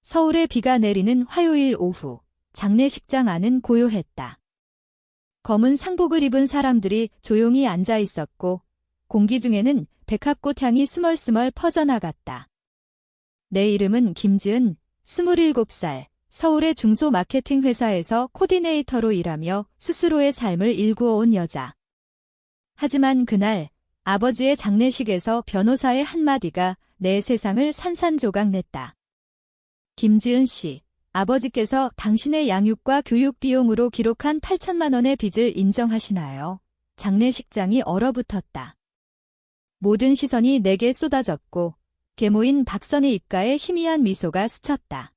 서울에 비가 내리는 화요일 오후, 장례식장 안은 고요했다. 검은 상복을 입은 사람들이 조용히 앉아 있었고, 공기 중에는 백합꽃 향이 스멀스멀 퍼져나갔다. 내 이름은 김지은, 27살, 서울의 중소 마케팅 회사에서 코디네이터로 일하며 스스로의 삶을 일구어온 여자. 하지만 그날, 아버지의 장례식에서 변호사의 한마디가 내 세상을 산산조각냈다. 김지은 씨, 아버지께서 당신의 양육과 교육 비용으로 기록한 8천만 원의 빚을 인정하시나요? 장례식장이 얼어붙었다. 모든 시선이 내게 쏟아졌고 계모인 박선희 입가에 희미한 미소가 스쳤다.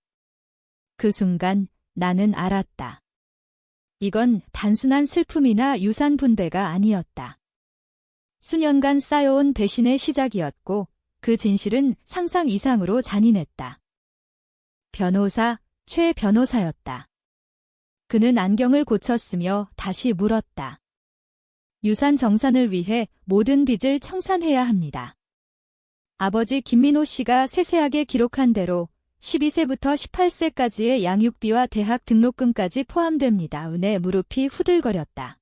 그 순간 나는 알았다. 이건 단순한 슬픔이나 유산 분배가 아니었다. 수년간 쌓여온 배신의 시작이었고 그 진실은 상상 이상으로 잔인했다. 변호사, 최 변호사였다. 그는 안경을 고쳤으며 다시 물었다. 유산 정산을 위해 모든 빚을 청산해야 합니다. 아버지 김민호 씨가 세세하게 기록한 대로 12세부터 18세까지의 양육비와 대학 등록금까지 포함됩니다. 내 무릎이 후들거렸다.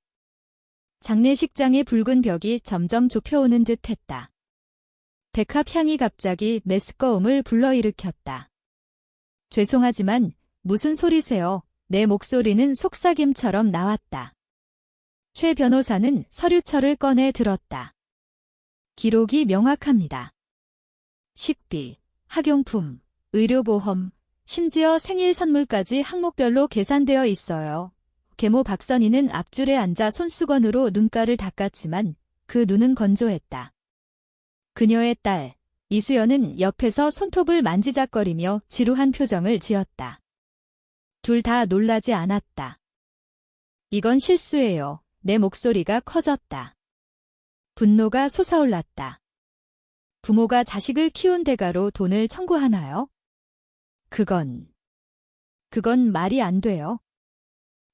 장례식장의 붉은 벽이 점점 좁혀오는 듯했다. 백합 향이 갑자기 메스꺼움을 불러일으켰다. 죄송하지만 무슨 소리세요? 내 목소리는 속삭임처럼 나왔다. 최 변호사는 서류철을 꺼내 들었다. 기록이 명확합니다. 식비, 학용품, 의료보험, 심지어 생일 선물까지 항목별로 계산되어 있어요. 계모 박선희는 앞줄에 앉아 손수건으로 눈가를 닦았지만 그 눈은 건조했다. 그녀의 딸, 이수연은 옆에서 손톱을 만지작거리며 지루한 표정을 지었다. 둘 다 놀라지 않았다. 이건 실수예요. 내 목소리가 커졌다. 분노가 솟아올랐다. 부모가 자식을 키운 대가로 돈을 청구하나요? 그건 말이 안 돼요.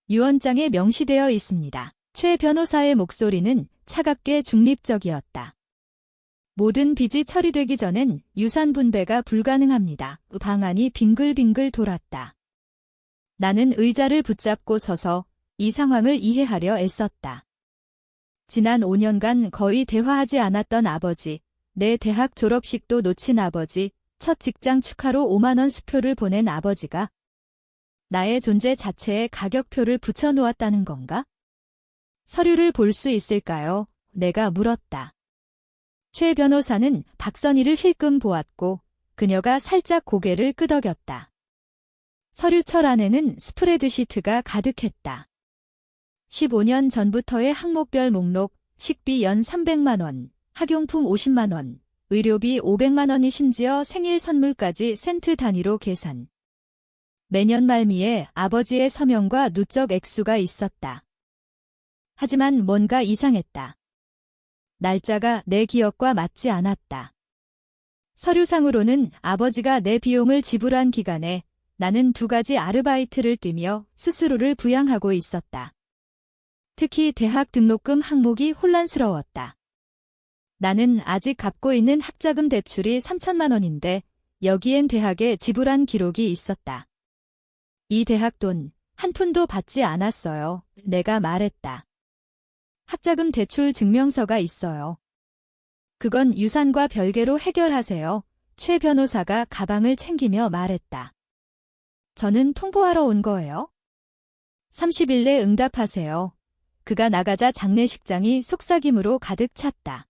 유언장에 명시되어 있습니다. 최 변호사의 목소리는 차갑게 중립적이었다. 모든 빚이 처리되기 전엔 유산 분배가 불가능합니다. 방안이 빙글빙글 돌았다. 나는 의자를 붙잡고 서서 이 상황을 이해하려 애썼다. 지난 5년간 거의 대화하지 않았던 아버지, 내 대학 졸업식도 놓친 아버지, 첫 직장 축하로 5만 원 수표를 보낸 아버지가 나의 존재 자체에 가격표를 붙여놓았다는 건가? 서류를 볼 수 있을까요? 내가 물었다. 최 변호사는 박선희를 힐끔 보았고 그녀가 살짝 고개를 끄덕였다. 서류철 안에는 스프레드시트가 가득했다. 15년 전부터의 항목별 목록, 식비 연 300만 원, 학용품 50만 원, 의료비 500만 원이 심지어 생일 선물까지 센트 단위로 계산. 매년 말미에 아버지의 서명과 누적 액수가 있었다. 하지만 뭔가 이상했다. 날짜가 내 기억과 맞지 않았다. 서류상으로는 아버지가 내 비용을 지불한 기간에 나는 2가지 아르바이트를 뛰며 스스로를 부양하고 있었다. 특히 대학 등록금 항목이 혼란스러웠다. 나는 아직 갚고 있는 학자금 대출이 3천만 원인데 여기엔 대학에 지불한 기록이 있었다. 이 대학 돈 한 푼도 받지 않았어요. 내가 말했다. 학자금 대출 증명서가 있어요. 그건 유산과 별개로 해결하세요. 최 변호사가 가방을 챙기며 말했다. 저는 통보하러 온 거예요. 30일 내 응답하세요. 그가 나가자 장례식장이 속삭임으로 가득 찼다.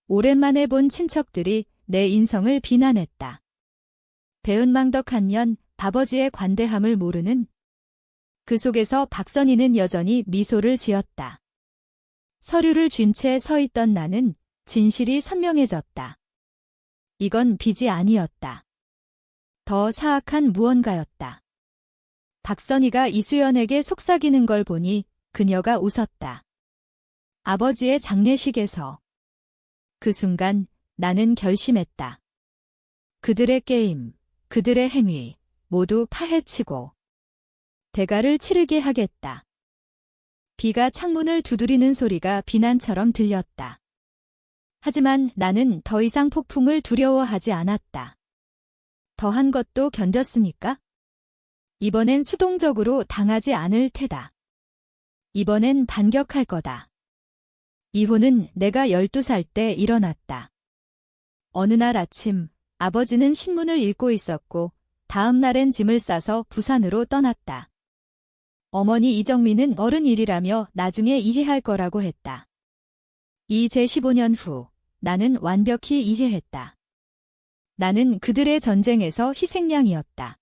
오랜만에 본 친척들이 내 인성을 비난했다. 배은망덕한 년, 아버지의 관대함을 모르는. 그 속에서 박선희는 여전히 미소를 지었다. 서류를 쥔 채 서 있던 나는 진실이 선명해졌다. 이건 빚이 아니었다. 더 사악한 무언가였다. 박선희가 이수연에게 속삭이는 걸 보니 그녀가 웃었다. 아버지의 장례식에서. 그 순간 나는 결심했다. 그들의 게임, 그들의 행위 모두 파헤치고 대가를 치르게 하겠다. 비가 창문을 두드리는 소리가 비난처럼 들렸다. 하지만 나는 더 이상 폭풍을 두려워하지 않았다. 더한 것도 견뎠으니까? 이번엔 수동적으로 당하지 않을 테다. 이번엔 반격할 거다. 이혼은 내가 12살 때 일어났다. 어느 날 아침 아버지는 신문을 읽고 있었고 다음 날엔 짐을 싸서 부산으로 떠났다. 어머니 이정민은 어른 일이라며 나중에 이해할 거라고 했다. 이 제 15년 후 나는 완벽히 이해했다. 나는 그들의 전쟁에서 희생양이었다.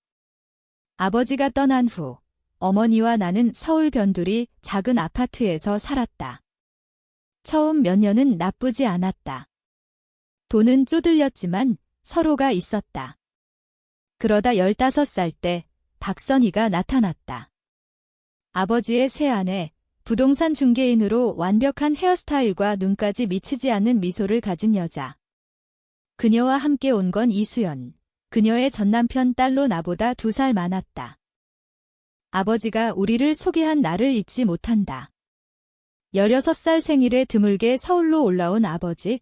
아버지가 떠난 후 어머니와 나는 서울 변두리 작은 아파트에서 살았다. 처음 몇 년은 나쁘지 않았다. 돈은 쪼들렸지만 서로가 있었다. 그러다 15살 때 박선희가 나타났다. 아버지의 새아내, 부동산 중개인으로 완벽한 헤어스타일과 눈까지 미치지 않는 미소를 가진 여자. 그녀와 함께 온 건 이수연. 그녀의 전남편 딸로 나보다 2살 많았다. 아버지가 우리를 소개한 날을 잊지 못한다. 16살 생일에 드물게 서울로 올라온 아버지.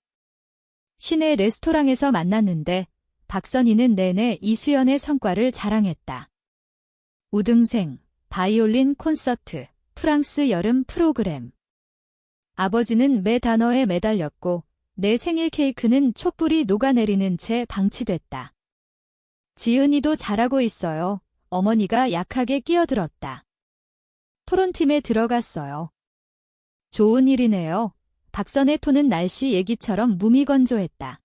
시내 레스토랑에서 만났는데 박선희는 내내 이수연의 성과를 자랑했다. 우등생, 바이올린 콘서트, 프랑스 여름 프로그램. 아버지는 매 단어에 매달렸고 내 생일 케이크는 촛불이 녹아내리는 채 방치됐다. 지은이도 잘하고 있어요. 어머니가 약하게 끼어들었다. 토론팀에 들어갔어요. 좋은 일이네요. 박선의 톤은 날씨 얘기처럼 무미건조했다.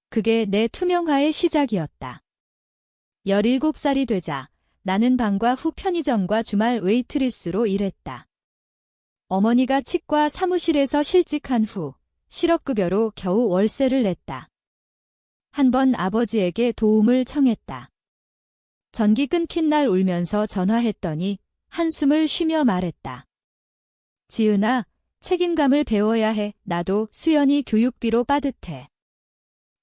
그게 내 투명화의 시작이었다. 17살이 되자 나는 방과 후 편의점과 주말 웨이트리스로 일했다. 어머니가 치과 사무실에서 실직한 후 실업급여로 겨우 월세를 냈다. 한 번 아버지에게 도움을 청했다. 전기 끊긴 날 울면서 전화했더니 한숨을 쉬며 말했다. 지은아, 책임감을 배워야 해. 나도 수연이 교육비로 빠듯해.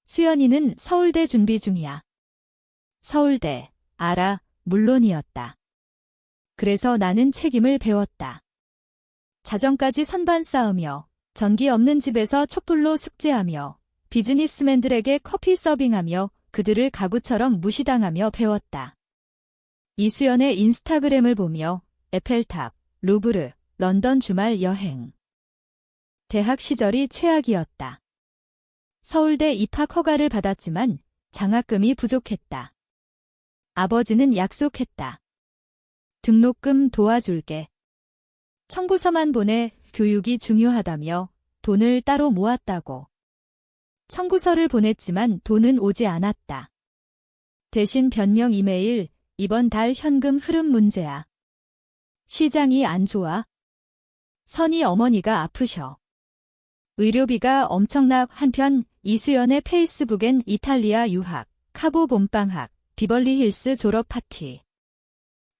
수연이는 서울대 준비 중이야. 서울대, 알아, 물론이었다. 그래서 나는 책임을 배웠다. 자정까지 선반 쌓으며 전기 없는 집에서 촛불로 숙제하며 비즈니스맨들에게 커피 서빙하며 그들을 가구처럼 무시당하며 배웠다. 이수연의 인스타그램을 보며 에펠탑, 루브르, 런던 주말 여행. 대학 시절이 최악이었다. 서울대 입학 허가를 받았지만 장학금이 부족했다. 아버지는 약속했다. 등록금 도와줄게. 청구서만 보내. 교육이 중요하다며 돈을 따로 모았다고. 청구서를 보냈지만 돈은 오지 않았다. 대신 변명 이메일, 이번 달 현금 흐름 문제야. 시장이 안 좋아. 선희 어머니가 아프셔. 의료비가 엄청나. 한편 이수연의 페이스북엔 이탈리아 유학, 카보 봄방학, 비벌리 힐스 졸업 파티.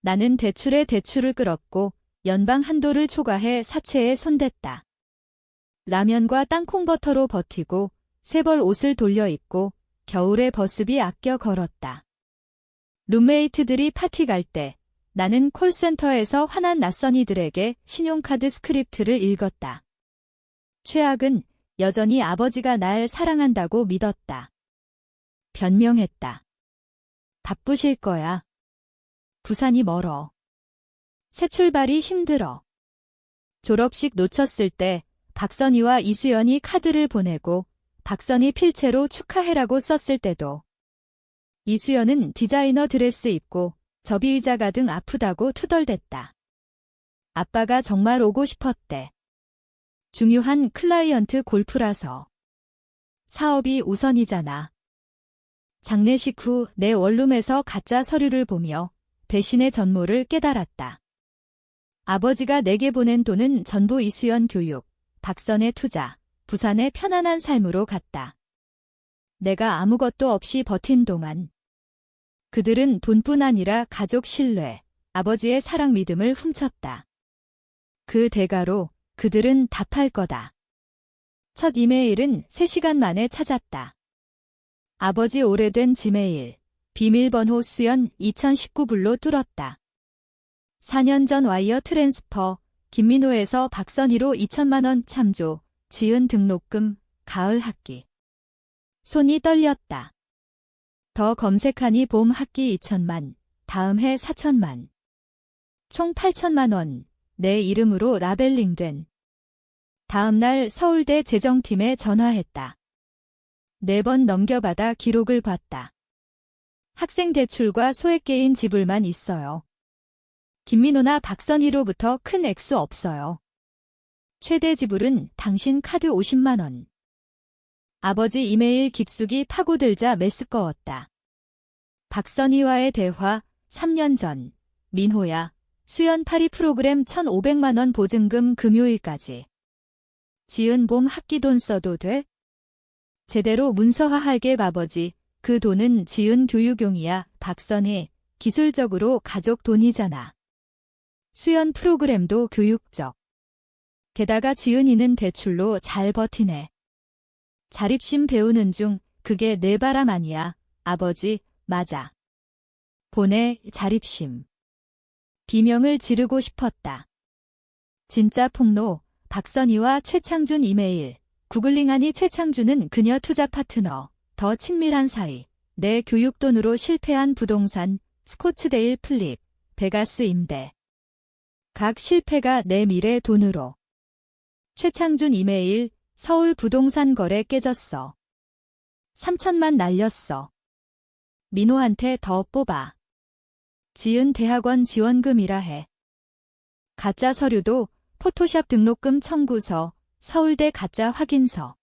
나는 대출에 대출을 끌었고 연방 한도를 초과해 사채에 손댔다. 라면과 땅콩버터로 버티고 새벌 옷을 돌려 입고 겨울에 버스비 아껴 걸었다. 룸메이트들이 파티 갈 때 나는 콜센터에서 화난 낯선이들에게 신용카드 스크립트를 읽었다. 최악은 여전히 아버지가 날 사랑한다고 믿었다. 변명했다. 바쁘실 거야. 부산이 멀어. 새 출발이 힘들어. 졸업식 놓쳤을 때 박선희와 이수연이 카드를 보내고 박선희 필체로 축하해라고 썼을 때도 이수연은 디자이너 드레스 입고 접이의자 가등 아프다고 투덜댔다. 아빠가 정말 오고 싶었대. 중요한 클라이언트 골프라서. 사업이 우선이잖아. 장례식 후 내 원룸에서 가짜 서류를 보며 배신의 전모를 깨달았다. 아버지가 내게 보낸 돈은 전부 이수연 교육, 박선의 투자, 부산의 편안한 삶으로 갔다. 내가 아무것도 없이 버틴 동안 그들은 돈뿐 아니라 가족 신뢰, 아버지의 사랑 믿음을 훔쳤다. 그 대가로 그들은 답할 거다. 첫 이메일은 3시간 만에 찾았다. 아버지 오래된 지메일, 비밀번호 수연 2019불로 뚫었다. 4년 전 와이어 트랜스퍼, 김민호에서 박선희로 2천만 원 참조, 지은 등록금, 가을 학기. 손이 떨렸다. 더 검색하니 봄 학기 2천만, 다음 해 4천만. 총 8천만 원, 내 이름으로 라벨링된. 다음 날 서울대 재정팀에 전화했다. 4번 넘겨받아 기록을 봤다. 학생 대출과 소액개인 지불만 있어요. 김민호나 박선희로부터 큰 액수 없어요. 최대 지불은 당신 카드 50만 원. 아버지 이메일 깊숙이 파고들자 메스꺼웠다. 박선희와의 대화 3년 전. 민호야. 수연 파리 프로그램 1,500만 원 보증금 금요일까지. 지은 봄 학기 돈 써도 돼? 제대로 문서화할게 아버지. 그 돈은 지은 교육용이야. 박선희. 기술적으로 가족 돈이잖아. 수연 프로그램도 교육적. 게다가 지은이는 대출로 잘 버티네. 자립심 배우는 중. 그게 내 바람 아니야. 아버지, 맞아. 보내, 자립심. 비명을 지르고 싶었다. 진짜 폭로. 박선희와 최창준 이메일. 구글링하니 최창준은 그녀 투자 파트너. 더 친밀한 사이. 내 교육돈으로 실패한 부동산. 스코츠데일 플립. 베가스 임대. 각 실패가 내 미래 돈으로. 최창준 이메일. 서울 부동산 거래 깨졌어. 3천만 날렸어. 민호한테 더 뽑아. 지은 대학원 지원금이라 해. 가짜 서류도 포토샵 등록금 청구서, 서울대 가짜 확인서.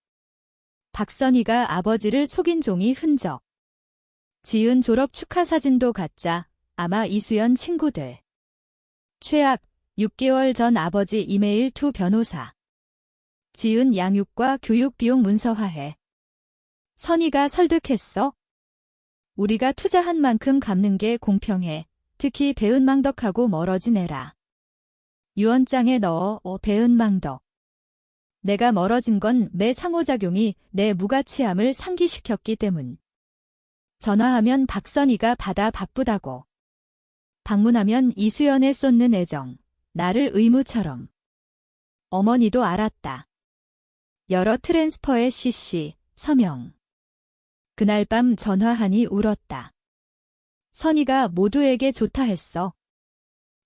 박선희가 아버지를 속인 종이 흔적. 지은 졸업 축하 사진도 가짜, 아마 이수연 친구들. 최악, 6개월 전 아버지 이메일 투 변호사. 지은 양육과 교육 비용 문서화해. 선희가 설득했어? 우리가 투자한 만큼 갚는 게 공평해. 특히 배은망덕하고 멀어진 애라. 유언장에 넣어 배은망덕. 내가 멀어진 건 매 상호작용이 내 무가치함을 상기시켰기 때문. 전화하면 박선희가 받아 바쁘다고. 방문하면 이수연에 쏟는 애정. 나를 의무처럼. 어머니도 알았다. 여러 트랜스퍼의 CC, 서명. 그날 밤 전화하니 울었다. 선희가 모두에게 좋다 했어.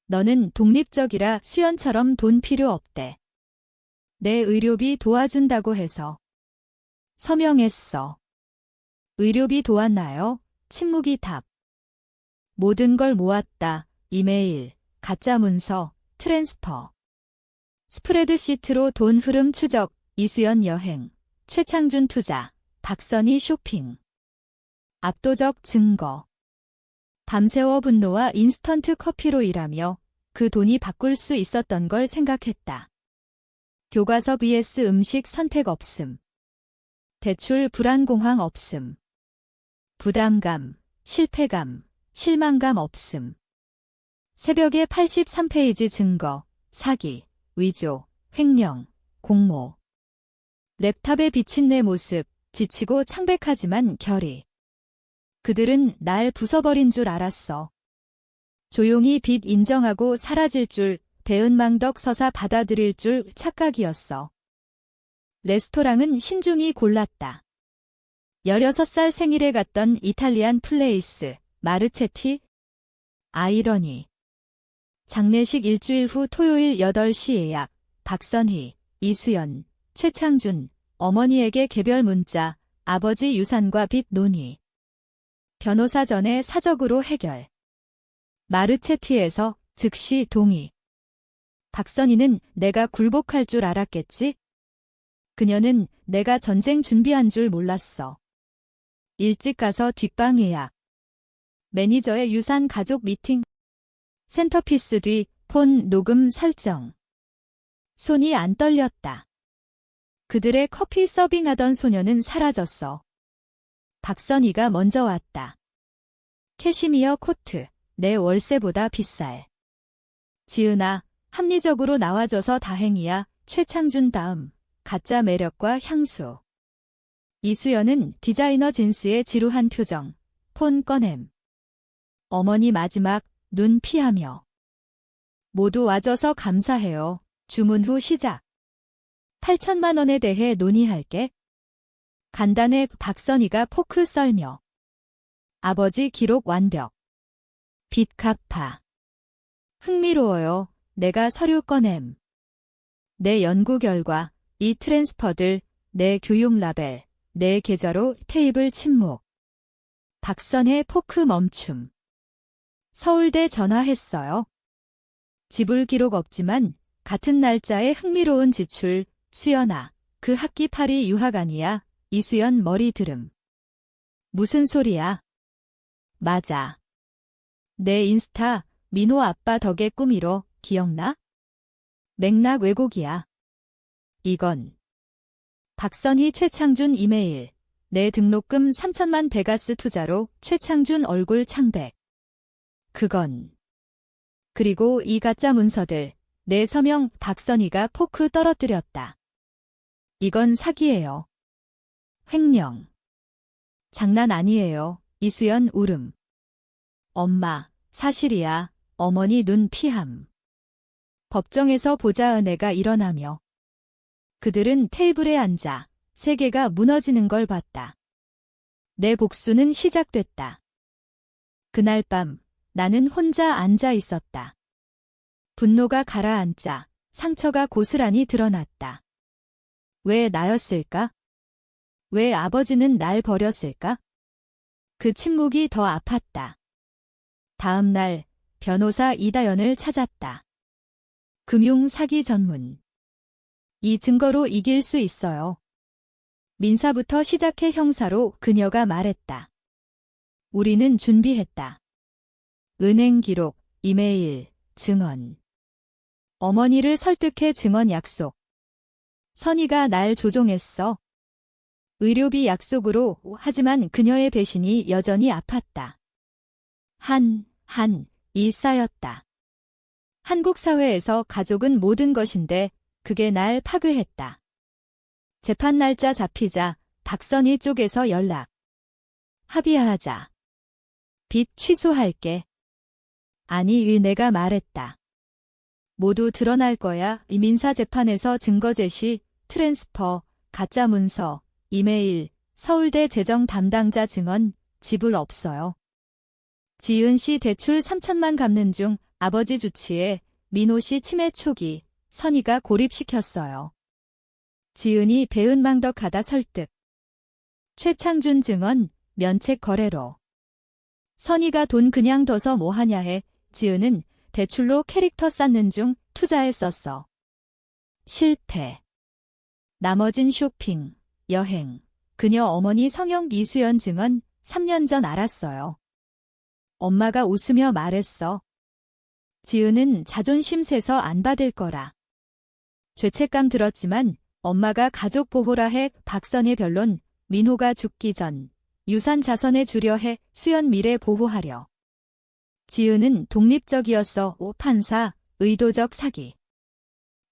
너는 독립적이라 수연처럼 돈 필요 없대. 내 의료비 도와준다고 해서. 서명했어. 의료비 도왔나요? 침묵이 답. 모든 걸 모았다. 이메일, 가짜 문서, 트랜스퍼. 스프레드시트로 돈 흐름 추적, 이수연 여행, 최창준 투자, 박선희 쇼핑. 압도적 증거. 밤새워 분노와 인스턴트 커피로 일하며 그 돈이 바꿀 수 있었던 걸 생각했다. 교과서 vs 음식 선택 없음. 대출 불안공황 없음. 부담감, 실패감, 실망감 없음. 새벽에 83페이지 증거, 사기, 위조, 횡령, 공모. 랩탑에 비친 내 모습, 지치고 창백하지만 결의. 그들은 날 부숴버린 줄 알았어. 조용히 빚 인정하고 사라질 줄, 배은망덕 서사 받아들일 줄 착각이었어. 레스토랑은 신중히 골랐다. 16살 생일에 갔던 이탈리안 플레이스, 마르체티. 아이러니. 장례식 일주일 후 토요일 8시 예약. 박선희, 이수연, 최창준, 어머니에게 개별 문자, 아버지 유산과 빚 논의. 변호사 전에 사적으로 해결. 마르체티에서 즉시 동의. 박선희는 내가 굴복할 줄 알았겠지? 그녀는 내가 전쟁 준비한 줄 몰랐어. 일찍 가서 뒷방 예약. 매니저의 유산 가족 미팅. 센터피스 뒤 폰 녹음 설정. 손이 안 떨렸다. 그들의 커피 서빙하던 소녀는 사라졌어. 박선희가 먼저 왔다. 캐시미어 코트, 내 월세보다 비쌀. 지은아, 합리적으로 나와줘서 다행이야. 최창준 다음, 가짜 매력과 향수. 이수연은 디자이너 진스의 지루한 표정, 폰 꺼냄. 어머니 마지막, 눈 피하며. 모두 와줘서 감사해요. 주문 후 시작. 8천만 원에 대해 논의할게. 간단해. 박선희가 포크 썰며. 아버지 기록 완벽. 빚 갚아. 흥미로워요. 내가 서류 꺼냄. 내 연구 결과, 이 트랜스퍼들, 내 교육 라벨, 내 계좌로 테이블 침묵. 박선의 포크 멈춤. 서울대 전화했어요. 지불 기록 없지만 같은 날짜에 흥미로운 지출. 수연아, 그 학기 팔이 유학 아니야? 이수연 머리 들음. 무슨 소리야? 맞아. 내 인스타 민호 아빠 덕에 꾸미로 기억나? 맥락 왜곡이야. 이건 박선희 최창준 이메일. 내 등록금 3천만 베가스 투자로 최창준 얼굴 창백. 그건. 그리고 이 가짜 문서들. 내 서명 박선희가 포크 떨어뜨렸다. 이건 사기예요. 횡령. 장난 아니에요. 이수연 울음. 엄마, 사실이야. 어머니 눈 피함. 법정에서 보자 은혜가 일어나며. 그들은 테이블에 앉아 세계가 무너지는 걸 봤다. 내 복수는 시작됐다. 그날 밤 나는 혼자 앉아 있었다. 분노가 가라앉자 상처가 고스란히 드러났다. 왜 나였을까? 왜 아버지는 날 버렸을까? 그 침묵이 더 아팠다. 다음 날 변호사 이다연을 찾았다. 금융 사기 전문. 이 증거로 이길 수 있어요. 민사부터 시작해 형사로 그녀가 말했다. 우리는 준비했다. 은행 기록, 이메일, 증언. 어머니를 설득해 증언 약속. 선희가 날 조종했어. 의료비 약속으로. 하지만 그녀의 배신이 여전히 아팠다. 이 쌓였다. 한국 사회에서 가족은 모든 것인데 그게 날 파괴했다. 재판 날짜 잡히자 박선희 쪽에서 연락. 합의하자. 빚 취소할게. 아니, 내가 말했다. 모두 드러날 거야. 이 민사재판에서 증거 제시, 트랜스퍼, 가짜 문서, 이메일, 서울대 재정 담당자 증언, 지불 없어요. 지은 씨 대출 3천만 갚는 중 아버지 주치에 민호 씨 치매 초기, 선희가 고립시켰어요. 지은이 배은망덕하다 설득. 최창준 증언, 면책 거래로. 선희가 돈 그냥 둬서 뭐하냐 해. 지은은 대출로 캐릭터 쌓는 중 투자에 썼어. 실패. 나머진 쇼핑, 여행. 그녀 어머니 성형 이수연 증언 3년 전 알았어요. 엄마가 웃으며 말했어. 지은은 자존심 세서 안 받을 거라. 죄책감 들었지만 엄마가 가족 보호라 해. 박선의 변론. 민호가 죽기 전 유산 자선에 주려 해. 수연 미래 보호하려. 지은은 독립적이었어. 판사, 의도적 사기.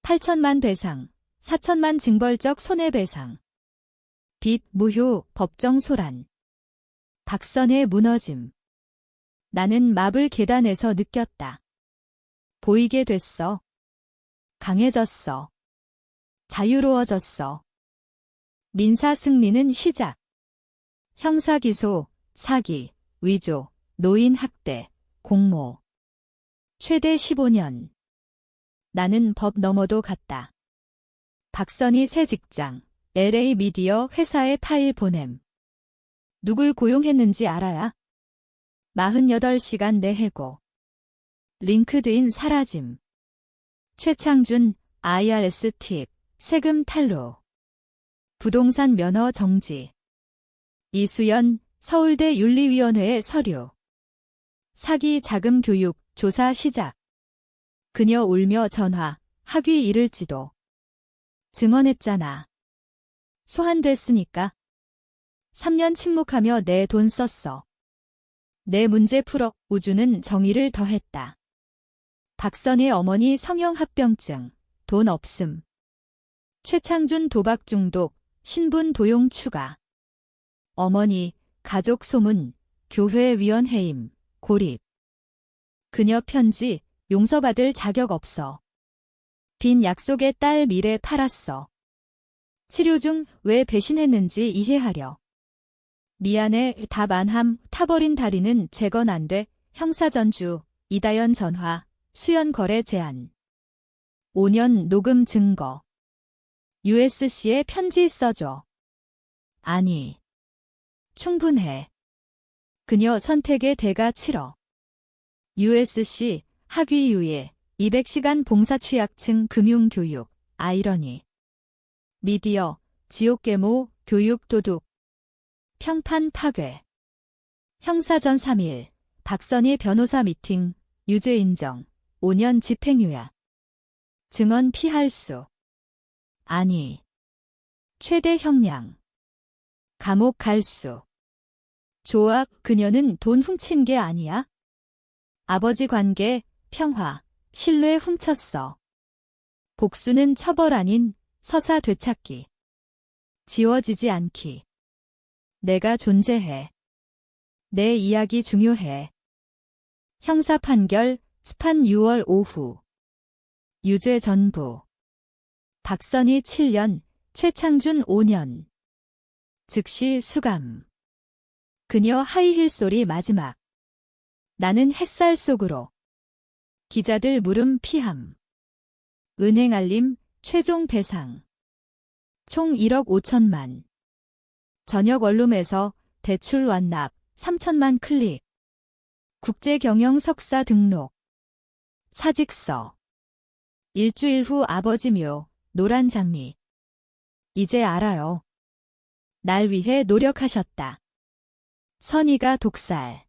8천만 배상, 4천만 징벌적 손해배상. 빚 무효, 법정 소란. 박선의 무너짐. 나는 마블 계단에서 느꼈다. 보이게 됐어. 강해졌어. 자유로워졌어. 민사 승리는 시작. 형사기소, 사기, 위조, 노인 학대, 공모. 최대 15년. 나는 법 너머도 갔다. 박선희 새 직장, LA 미디어 회사에 파일 보냄. 누굴 고용했는지 알아야? 48시간 내 해고. 링크드인 사라짐. 최창준, IRS 팁, 세금 탈루. 부동산 면허 정지. 이수연, 서울대 윤리위원회의 서류. 사기 자금 교육, 조사 시작. 그녀 울며 전화, 학위 잃을지도. 증언했잖아. 소환됐으니까. 3년 침묵하며 내 돈 썼어. 내 문제 풀어. 우주는 정의를 더했다. 박선의 어머니 성형합병증, 돈 없음. 최창준 도박 중독, 신분 도용 추가. 어머니, 가족 소문, 교회 위원회임, 고립. 그녀 편지, 용서받을 자격 없어. 빈 약속의 딸 미래 팔았어. 치료 중 왜 배신했는지 이해하려. 미안해. 답 안함. 타버린 다리는 재건 안 돼. 형사전주. 이다연 전화. 수연 거래 제한. 5년 녹음 증거. USC에 편지 써줘. 아니. 충분해. 그녀 선택의 대가 치러. USC 학위 유예. 200시간 봉사 취약층 금융교육. 아이러니. 미디어. 지옥계모. 교육 도둑. 평판 파괴. 형사전 3일. 박선희 변호사 미팅. 유죄 인정. 5년 집행유예. 증언 피할 수. 아니. 최대 형량. 감옥 갈 수. 조악. 그녀는 돈 훔친 게 아니야? 아버지 관계, 평화, 신뢰 훔쳤어. 복수는 처벌 아닌 서사 되찾기. 지워지지 않기. 내가 존재해. 내 이야기 중요해. 형사 판결, 스판 6월 오후. 유죄 전부. 박선희 7년, 최창준 5년. 즉시 수감. 그녀 하이힐 소리 마지막. 나는 햇살 속으로. 기자들 물음 피함. 은행 알림, 최종 배상. 총 1억 5천만. 저녁 원룸에서 대출 완납, 3천만 클릭. 국제경영 석사 등록. 사직서. 일주일 후 아버지 묘, 노란 장미. 이제 알아요. 날 위해 노력하셨다. 선희가 독살.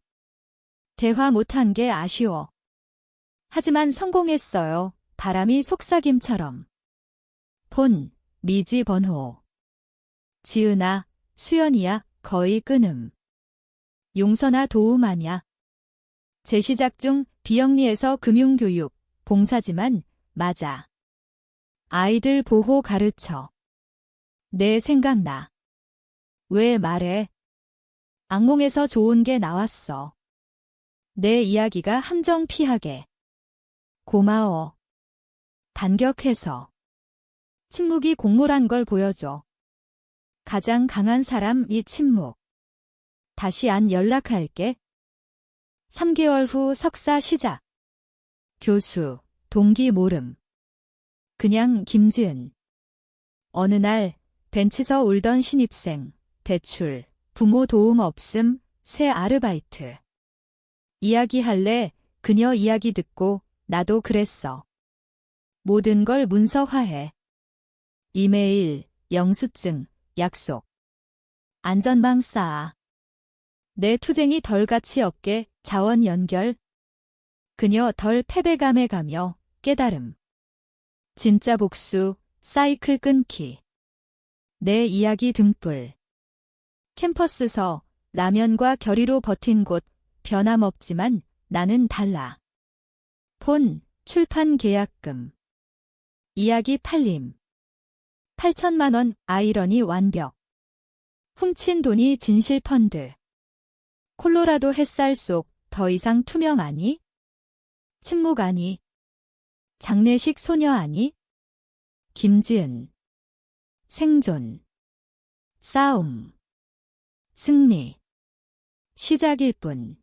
대화 못한 게 아쉬워. 하지만 성공했어요. 바람이 속삭임처럼. 폰, 미지 번호. 지은아, 수연이야, 거의 끊음. 용서나 도움하냐. 재시작 중 비영리에서 금융교육, 봉사지만 맞아. 아이들 보호 가르쳐. 내 생각나. 왜 말해? 악몽에서 좋은 게 나왔어. 내 이야기가 함정 피하게. 고마워. 반격해서. 침묵이 공모란 걸 보여줘. 가장 강한 사람이 침묵. 다시 안 연락할게. 3개월 후 석사 시작. 교수, 동기 모름. 그냥 김지은. 어느 날 벤치서 울던 신입생, 대출, 부모 도움 없음, 새 아르바이트. 이야기할래? 그녀 이야기 듣고 나도 그랬어. 모든 걸 문서화해. 이메일, 영수증, 약속. 안전망 쌓아. 내 투쟁이 덜 가치 없게 자원 연결. 그녀 덜 패배감에 가며 깨달음. 진짜 복수, 사이클 끊기. 내 이야기 등불. 캠퍼스서 라면과 결의로 버틴 곳 변함없지만 나는 달라. 폰, 출판 계약금. 이야기 팔림. 8천만 원 아이러니 완벽. 훔친 돈이 진실 펀드. 콜로라도 햇살 속 더 이상 투명 아니? 침묵 아니? 장례식 소녀 아니? 김지은. 생존. 싸움. 승리. 시작일 뿐.